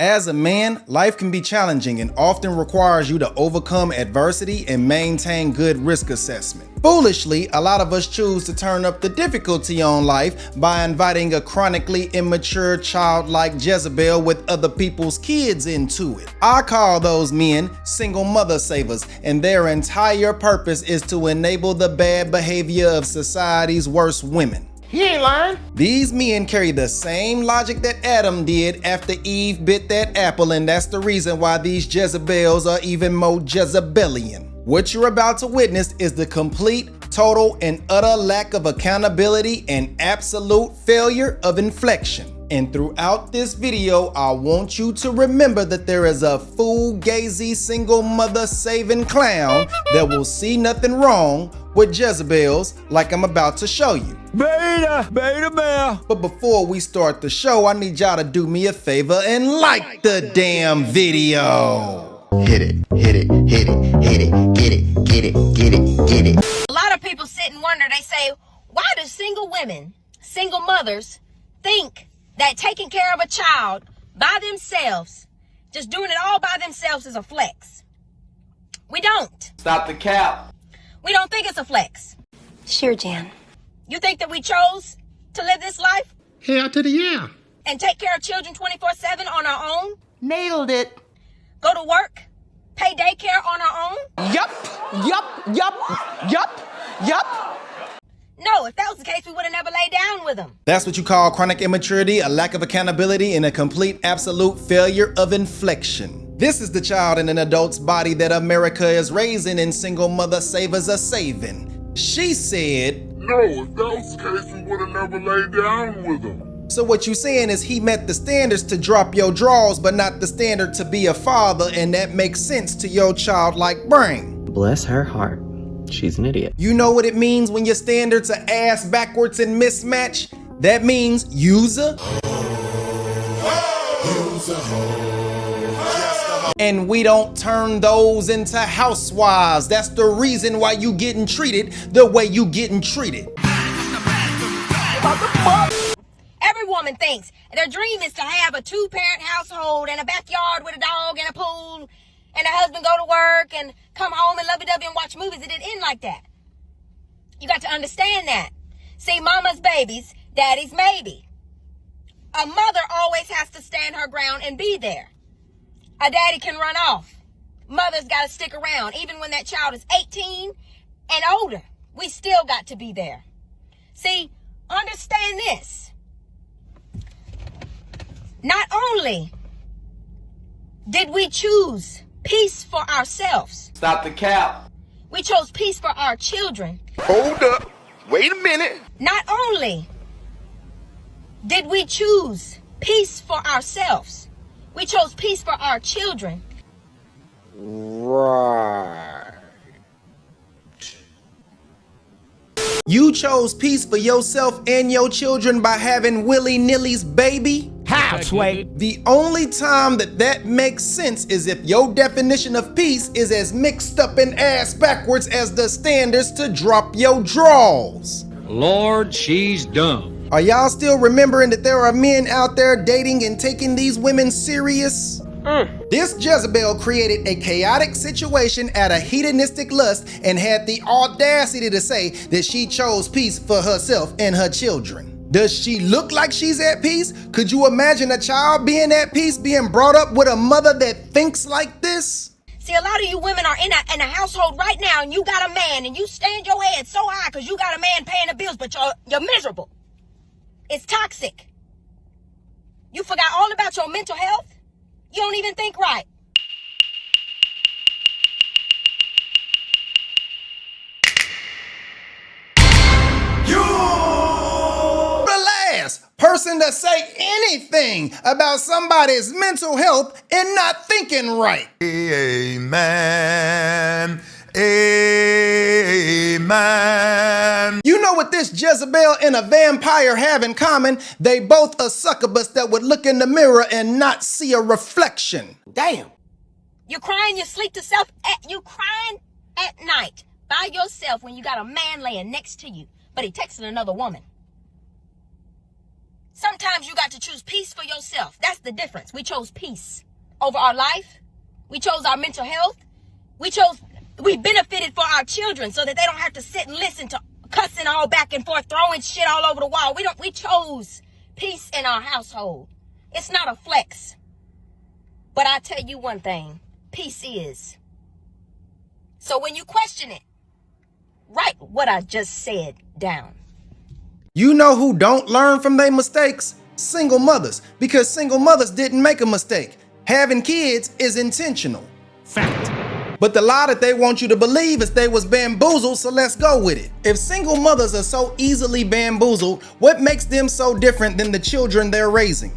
As a man, life can be challenging and often requires you to overcome adversity and maintain good risk assessment. Foolishly, a lot of us choose to turn up the difficulty on life by inviting a chronically immature child like Jezebel with other people's kids into it. I call those men single mother savers, and their entire purpose is to enable the bad behavior of society's worst women. He ain't lying. These men carry the same logic that Adam did after Eve bit that apple, and that's the reason why these Jezebels are even more Jezebelian. What you're about to witness is the complete, total, and utter lack of accountability and absolute failure of inflection. And throughout this video, I want you to remember that there is a fugazi single mother saving clown that will see nothing wrong with Jezebels like I'm about to show you. Beta bear. But before we start the show, I need y'all to do me a favor and like the damn video. Hit it, hit it, hit it, hit it, get it, get it, get it, get it. A lot of people sit and wonder, they say, why do single women, single mothers, think that taking care of a child by themselves, just doing it all by themselves is a flex? We don't. Stop the cap. We don't think it's a flex. Sure, Jan. You think that we chose to live this life Hell to the yeah. and take care of children 24/7 on our own? Nailed it. Go to work, pay daycare on our own? Yup. No, if that was the case, we would have never laid down with them. That's what you call chronic immaturity, a lack of accountability, and a complete absolute failure of inflection. This is the child in an adult's body that America is raising and single mother savers are saving. She said, no, if that was the case, we would have never laid down with him. so what you saying is he met the standards to drop your drawers, but not the standard to be a father, and that makes sense to your childlike brain. Bless her heart. She's an idiot. You know what it means when your standards are ass backwards and mismatch? That means user. And we don't turn those into housewives. That's the reason why you getting treated the way you getting treated. Every woman thinks their dream is to have a two-parent household and a backyard with a dog and a pool, and a husband go to work and come home and lovey-dovey and watch movies. It didn't end like that. You got to understand that. See, mama's baby's daddy's maybe. A mother always has to stand her ground and be there. A daddy can run off. Mother's got to stick around. Even when that child is 18 and older, we still got to be there. See, understand this. Not only did we choose peace for ourselves, Stop the cap. we chose peace for our children. Hold up. Wait a minute. Not only did we choose peace for ourselves, we chose peace for our children. Right. You chose peace for yourself and your children by having willy-nilly's baby? How, Sway? The only time that makes sense is if your definition of peace is as mixed up and ass backwards as the standards to drop your drawers. Lord, she's dumb. Are y'all still remembering that there are men out there dating and taking these women serious? This Jezebel created a chaotic situation out of hedonistic lust and had the audacity to say that she chose peace for herself and her children. Does she look like she's at peace? Could you imagine a child being at peace, being brought up with a mother that thinks like this? See, a lot of you women are in a household right now, and you got a man, and you stand your head so high because you got a man paying the bills, but you're miserable. It's toxic. You forgot all about your mental health. You don't even think right. Relax. Person to say anything about somebody's mental health and not thinking right. Amen. Amen. You know what this Jezebel and a vampire have in common? They both are succubus that would look in the mirror and not see a reflection. Damn. You crying your sleep to self. You crying at night by yourself when you got a man laying next to you, but he texting another woman. Sometimes you got to choose peace for yourself. That's the difference. We chose peace over our life. We chose our mental health. We benefited for our children so that they don't have to sit and listen to cussing all back and forth, throwing shit all over the wall. We chose peace in our household. It's not a flex. But I tell you one thing, peace is. So when you question it, write what I just said down. You know who don't learn from their mistakes? Single mothers, because single mothers didn't make a mistake. Having kids is intentional. Fact. But the lie that they want you to believe is they was bamboozled, so let's go with it. If single mothers are so easily bamboozled, what makes them so different than the children they're raising?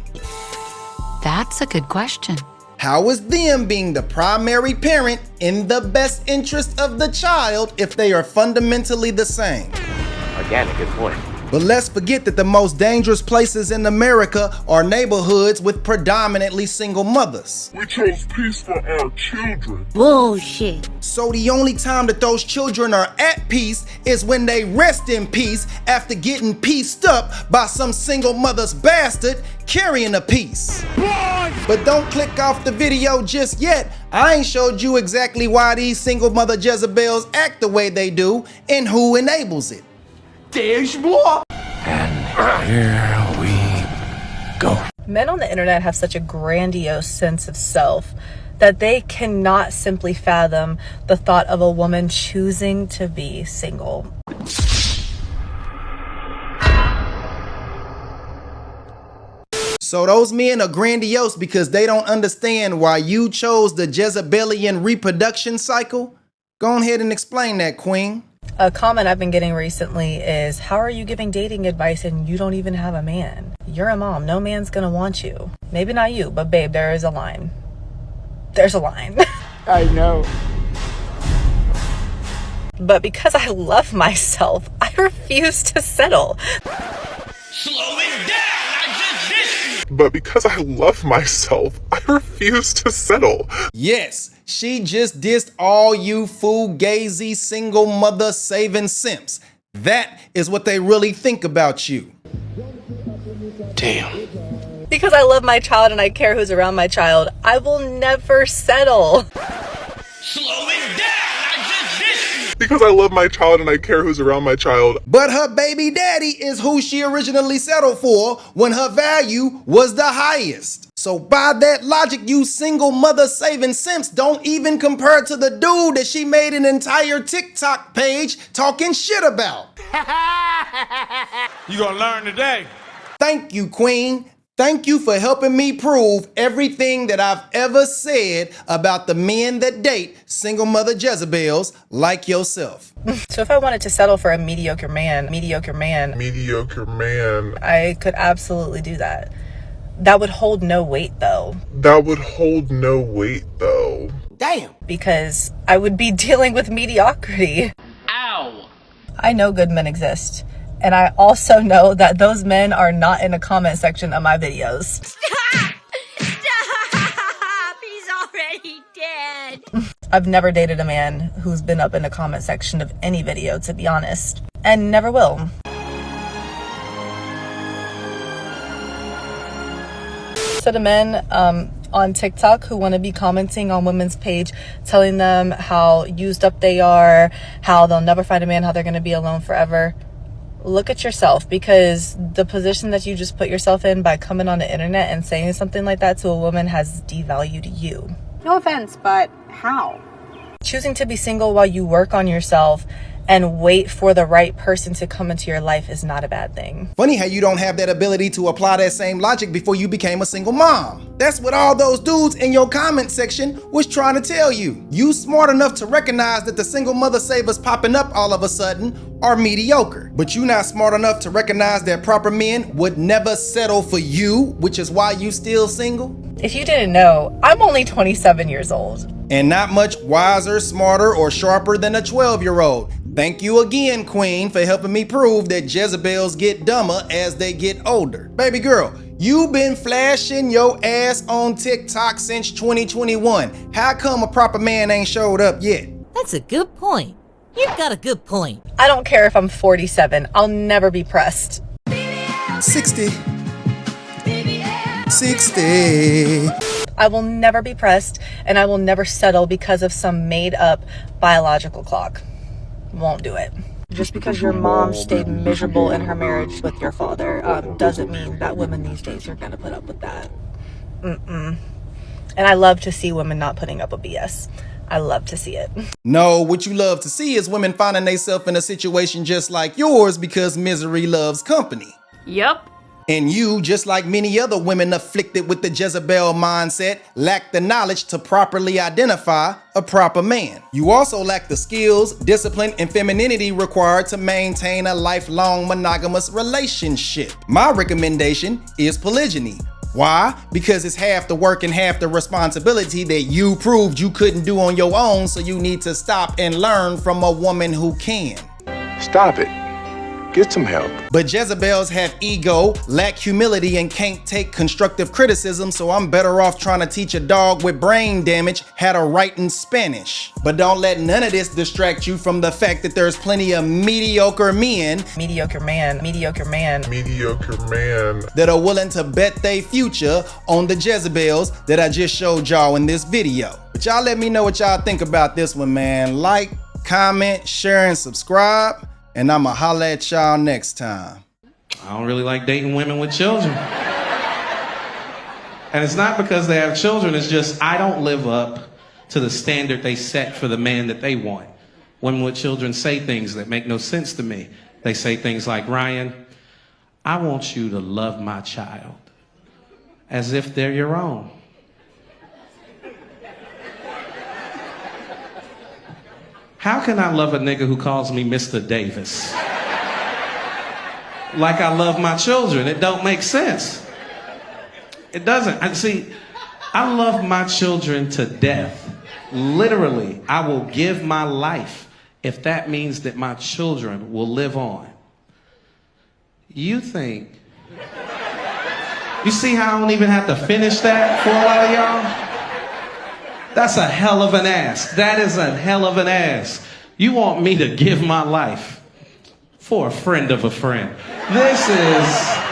That's a good question. How is them being the primary parent in the best interest of the child if they are fundamentally the same? Organic, good point. But let's forget that the most dangerous places in America are neighborhoods with predominantly single mothers. We chose peace for our children. Bullshit. So the only time that those children are at peace is when they rest in peace after getting pieced up by some single mother's bastard carrying a piece. But don't click off the video just yet. I ain't showed you exactly why these single mother Jezebels act the way they do and who enables it. There's more. And here we go. Men on the internet have such a grandiose sense of self that they cannot simply fathom the thought of a woman choosing to be single. So those men are grandiose because they don't understand why you chose the Jezebelian reproduction cycle? Go ahead and explain that, Queen. A comment I've been getting recently is, how are you giving dating advice and you don't even have a man? You're a mom. No man's gonna want you. Maybe not you, but babe, there is a line. There's a line. I know. But because I love myself, I refuse to settle. Slow it down. But because I love myself, I refuse to settle. Yes, she just dissed all you fugazi single mother saving simps. That is what they really think about you. Damn. Because I love my child and I care who's around my child, I will never settle. Slow it down. Because I love my child and I care who's around my child. But her baby daddy is who she originally settled for when her value was the highest. So by that logic, you single mother saving simps don't even compare to the dude that she made an entire TikTok page talking shit about. You gonna learn today. Thank you, Queen. Thank you for helping me prove everything that I've ever said about the men that date single mother Jezebels like yourself. So if I wanted to settle for a mediocre man, I could absolutely do that. That would hold no weight though. Damn. Because I would be dealing with mediocrity. Ow. I know good men exist. And I also know that those men are not in the comment section of my videos. Stop! Stop! He's already dead. I've never dated a man who's been up in the comment section of any video, to be honest. And never will. So the men on TikTok who want to be commenting on women's page, telling them how used up they are, how they'll never find a man, how they're going to be alone forever. Look at yourself, because the position that you just put yourself in by coming on the internet and saying something like that to a woman has devalued you. No offense, but how? Choosing to be single while you work on yourself and wait for the right person to come into your life is not a bad thing. Funny how you don't have that ability to apply that same logic before you became a single mom. That's what all those dudes in your comment section was trying to tell you. You smart enough to recognize that the single mother savers popping up all of a sudden are mediocre. But you not smart enough to recognize that proper men would never settle for you, which is why you still single. If you didn't know, I'm only 27 years old. And not much wiser, smarter, or sharper than a 12-year-old. Thank you again, Queen, for helping me prove that Jezebels get dumber as they get older. Baby girl, you've been flashing your ass on TikTok since 2021. How come a proper man ain't showed up yet? That's a good point. You've got a good point. I don't care if I'm 47. I'll never be pressed. 60. 60. I will never be pressed, and I will never settle because of some made-up biological clock. Won't do it. Just because your mom stayed miserable in her marriage with your father doesn't mean that women these days are going to put up with that. And I love to see women not putting up with BS. I love to see it. No, what you love to see is women finding themselves in a situation just like yours because misery loves company. Yup. And you, just like many other women afflicted with the Jezebel mindset, lack the knowledge to properly identify a proper man. You also lack the skills, discipline, and femininity required to maintain a lifelong monogamous relationship. My recommendation is polygyny. Why? Because it's half the work and half the responsibility that you proved you couldn't do on your own, so you need to stop and learn from a woman who can. Stop it. Get some help. But Jezebels have ego, lack humility, and can't take constructive criticism, so I'm better off trying to teach a dog with brain damage how to write in Spanish. But don't let none of this distract you from the fact that there's plenty of mediocre men that are willing to bet their future on the Jezebels that I just showed y'all in this video. But y'all let me know what y'all think about this one, man. Like, comment, share, and subscribe. And I'ma holla at y'all next time. I don't really like dating women with children. And it's not because they have children, it's just I don't live up to the standard they set for the man that they want. Women with children say things that make no sense to me. They say things like, Ryan, I want you to love my child as if they're your own. How can I love a nigga who calls me Mr. Davis? Like I love my children. It don't make sense. It doesn't. And see, I love my children to death. Literally, I will give my life if that means that my children will live on. You think... You see how I don't even have to finish that for a lot of y'all? That's a hell of an ask. That is a hell of an ask. You want me to give my life for a friend of a friend. This is...